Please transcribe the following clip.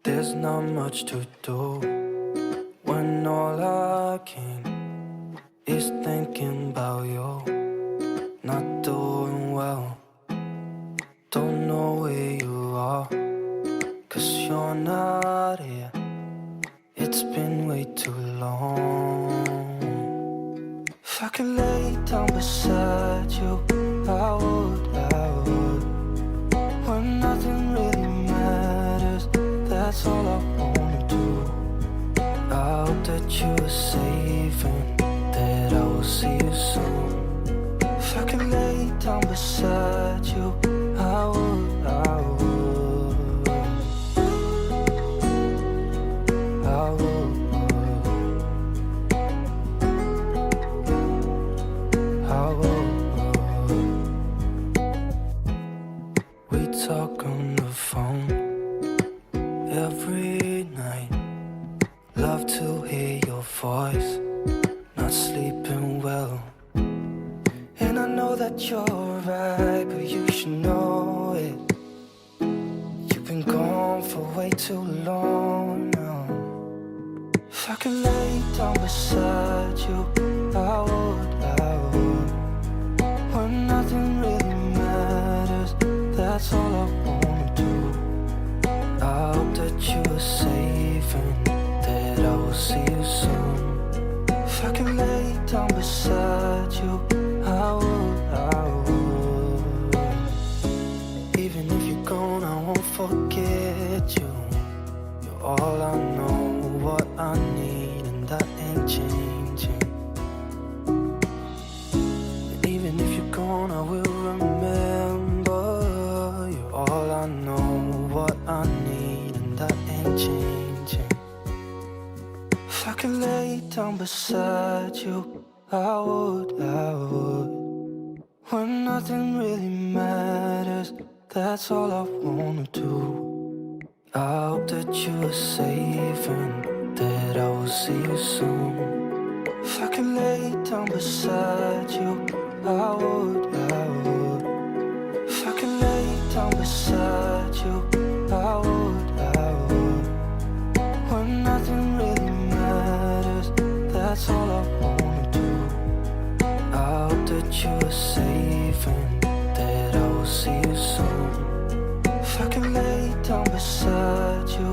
There's not much to do when all I can is thinking about you. Not doing well, don't know where you are, 'cause you're not here. It's been way too long. If I could lay down beside you, I would. When nothing really matters, that's all I wanna do. I hope that you are safe and that I will see you soon. If I could lay down beside you, I would. We talk on the phone every night. Love to hear your voice, not sleeping well. And I know that you're right, but you should know it. You've been gone for way too long now. If I could lay down beside you, I would. When nothing really matters, that's all I wanna do. I hope that you are safe and that I will see you soon. If I could lay down beside you, I would. Even if you're gone, I won't forget you. You're all I know, what I need, and that ain't changing. And even if you're gone, I will remember. You're all I know, what I need, and that ain't changing. If I could lay down beside you, I would. When nothing really matters, that's all I wanna do. I hope that you are safe and that I will see you soon. If I could lay down beside you, I would. If I could lay down beside you, I would. When nothing really matters, that's all I wanna do. I hope that you are safe and that I will see you soon. If I could lay down beside you,